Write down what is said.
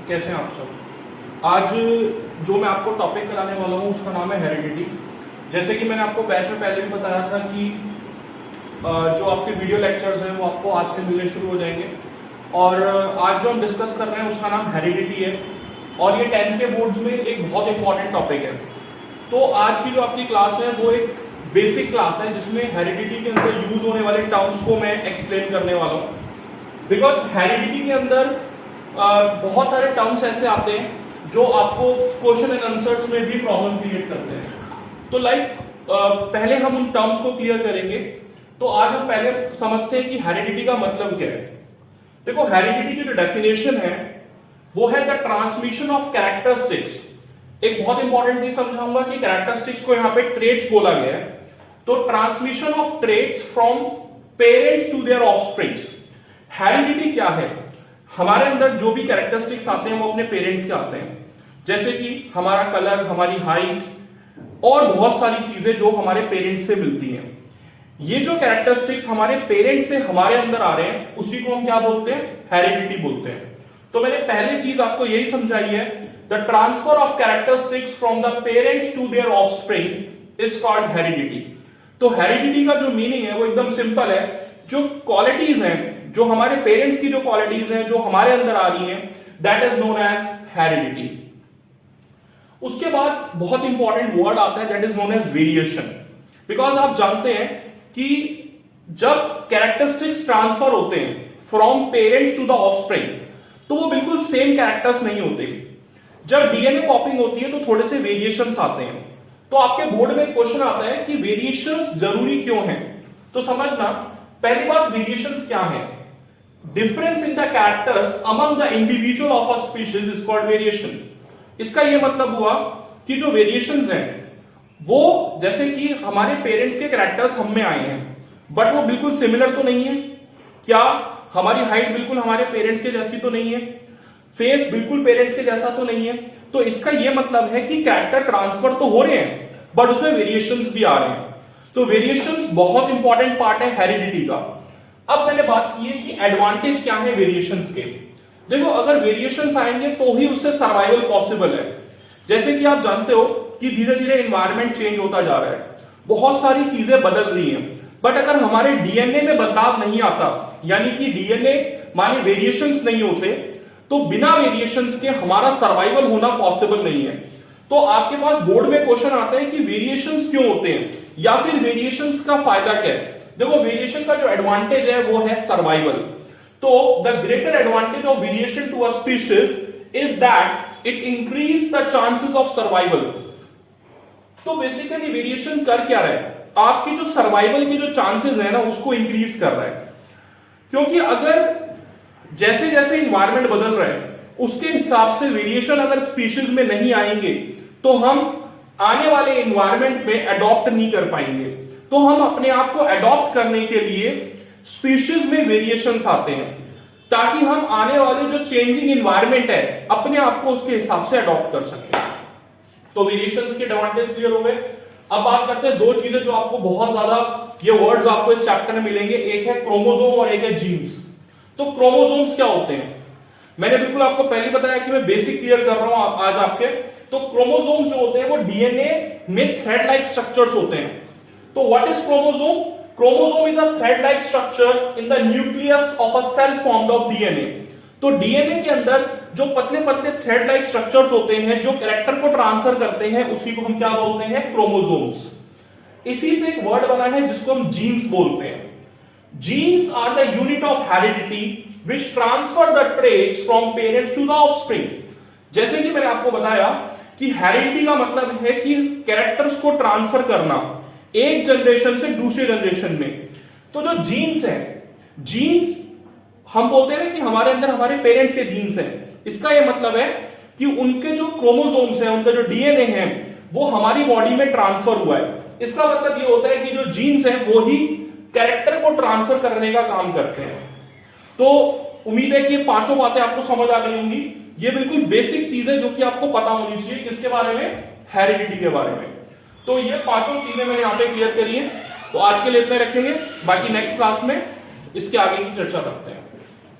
कैसे हैं आप सब। आज जो मैं आपको टॉपिक कराने वाला हूँ उसका नाम है हेरिडिटी। जैसे कि मैंने आपको बैच में पहले भी बताया था कि जो आपके वीडियो लेक्चर्स हैं वो आपको आज से मिलने शुरू हो जाएंगे। और आज जो हम डिस्कस कर रहे हैं उसका नाम हेरिडिटी है और ये 10th के बोर्ड्स में एक बहुत इंपॉर्टेंट टॉपिक है। तो आज की जो आपकी क्लास है वो एक बेसिक क्लास है जिसमें हेरिडिटी के अंदर यूज होने वाले टर्म्स को मैं एक्सप्लेन करने वाला हूँ। बिकॉज हेरिडिटी के अंदर बहुत सारे टर्म्स ऐसे आते हैं जो आपको क्वेश्चन एंड आंसर्स में भी प्रॉब्लम क्रिएट करते हैं। तो पहले हम उन टर्म्स को क्लियर करेंगे। तो आज हम पहले समझते हैं कि हेरिडिटी का मतलब क्या है। देखो, हेरिडिटी की जो डेफिनेशन है वो है द ट्रांसमिशन ऑफ कैरेक्टरिस्टिक्स। एक बहुत इंपॉर्टेंट चीज समझाऊंगा कि कैरेक्टरिस्टिक्स को यहां पे ट्रेट्स बोला गया है। तो transmission of traits from parents to their offsprings. Heredity क्या है? हमारे अंदर जो भी कैरेक्टरिस्टिक्स आते हैं वो अपने पेरेंट्स के आते हैं, जैसे कि हमारा कलर, हमारी हाइट और बहुत सारी चीजें जो हमारे पेरेंट्स से मिलती हैं। ये जो कैरेक्टरिस्टिक्स हमारे पेरेंट्स से हमारे अंदर आ रहे हैं उसी को हम क्या बोलते हैं? हेरिडिटी बोलते हैं। तो मैंने पहली चीज आपको यही समझाई है, the transfer of characteristics from the parents to their offspring is called heredity. तो हेरिडिटी का जो मीनिंग है वो एकदम सिंपल है। जो क्वालिटीज हैं, जो हमारे पेरेंट्स की जो क्वालिटीज हैं जो हमारे अंदर आ रही हैं, that is known as heredity. उसके बाद बहुत इंपॉर्टेंट वर्ड आता है, that is known as variation. Because आप जानते हैं कि जब कैरेक्टरिस्टिक्स ट्रांसफर होते हैं from parents to the offspring तो वो बिल्कुल सेम कैरेक्टर्स नहीं होते। जब डीएनए कॉपिंग होती है तो थोड़े से वेरिएशंस आते हैं। तो आपके बोर्ड में क्वेश्चन आता है कि वेरिएशंस जरूरी क्यों हैं? तो समझना, पहली बात, वेरिएशंस क्या है? Difference in the characters among the individual of a species is called variation. इसका यह मतलब हुआ कि जो वेरिएशंस हैं वो, जैसे कि हमारे पेरेंट्स के कैरेक्टर्स हम में आए हैं बट वो बिल्कुल सिमिलर तो नहीं है। क्या हमारी हाइट बिल्कुल हमारे पेरेंट्स के जैसी तो नहीं है, फेस बिल्कुल पेरेंट्स के जैसा तो नहीं है। तो इसका यह मतलब है कि कैरेक्टर ट्रांसफर तो हो रहे हैं बट उसमें वेरिएशंस भी आ रहे हैं। तो वेरिएशंस बहुत इंपॉर्टेंट पार्ट है हेरिडिटी का। अब मैंने बात की है कि एडवांटेज क्या है वेरिएशंस के। देखो, अगर वेरिएशंस आएंगे तो ही उससे सर्वाइवल पॉसिबल है। जैसे कि आप जानते हो कि धीरे धीरे एनवायरनमेंट चेंज होता जा रहा है, बहुत सारी चीजें बदल रही हैं, बट अगर हमारे डीएनए में बदलाव नहीं आता, यानी कि डीएनए माने वेरिएशंस नहीं होते, तो बिना वेरिएशंस के हमारा सर्वाइवल होना पॉसिबल नहीं है। तो आपके पास बोर्ड में क्वेश्चन आता है कि वेरिएशंस क्यों होते हैं या फिर वेरिएशंस का फायदा क्या है। देखो, वेरिएशन का जो एडवांटेज है वो है सर्वाइवल। तो the greater advantage of variation to a species is that it increase the chances of survival. तो बेसिकली वेरिएशन कर क्या रहा है? आपकी जो सर्वाइवल की जो चांसेस है ना उसको इंक्रीज कर रहा है। क्योंकि अगर जैसे जैसे इन्वायरमेंट बदल रहा है उसके हिसाब से वेरिएशन अगर स्पीशीज में नहीं आएंगे तो हम आने वाले इन्वायरमेंट में अडॉप्ट नहीं कर पाएंगे। तो हम अपने आप को अडॉप्ट करने के लिए स्पीशीज में वेरिएशंस आते हैं ताकि हम आने वाले जो चेंजिंग इन्वायरमेंट है अपने आप को उसके हिसाब से अडॉप्ट कर सकें। तो वेरिएशंस के एडवांटेज क्लियर हो गए। अब बात करते हैं दो चीजें जो आपको बहुत ज्यादा, ये वर्ड्स आपको इस चैप्टर में मिलेंगे। एक है क्रोमोसोम और एक है जीन्स। तो क्रोमोसोम्स क्या होते हैं? मैंने बिल्कुल आपको पहले बताया कि मैं बेसिक क्लियर कर रहा हूं आज आपके। तो क्रोमोसोम्स जो होते हैं वो डीएनए में थ्रेड लाइक स्ट्रक्चर्स होते हैं। तो what is chromosome? Chromosome is a thread like structure in the nucleus of a cell formed of DNA. तो डीएनए के अंदर जो पतले पतले थ्रेड लाइक स्ट्रक्चर्स होते हैं जो कैरेक्टर को ट्रांसफर करते हैं उसी को हम क्या बोलते हैं? क्रोमोसोम्स। इसी से एक वर्ड बना है जिसको हम जीन्स बोलते हैं। Genes are the unit of heredity which transfer the traits from parents to the offspring। जैसे कि मैंने आपको बताया कि हेरिडिटी का मतलब है कि कैरेक्टर्स को ट्रांसफर करना एक जनरेशन से दूसरे जनरेशन में। तो जो जीन्स है, जीन्स हम बोलते हैं ना कि हमारे अंदर हमारे पेरेंट्स के जीन्स हैं। इसका यह मतलब है कि उनके जो क्रोमोसोम्स हैं, उनका जो डीएनए है वो हमारी बॉडी में ट्रांसफर हुआ है। इसका मतलब ये होता है कि जो जीन्स है वो ही कैरेक्टर को ट्रांसफर करने का काम करते हैं। तो उम्मीद है कि ये पांचों बातें आपको समझ आ गई होंगी। ये बिल्कुल बेसिक चीज है जो कि आपको पता होनी चाहिए। किसके बारे में? हेरिडिटी के बारे में। तो ये पांचों चीजें मैंने यहां पे क्लियर करी है। तो आज के लिए इतना रखेंगे, बाकी नेक्स्ट क्लास में इसके आगे की चर्चा करते हैं।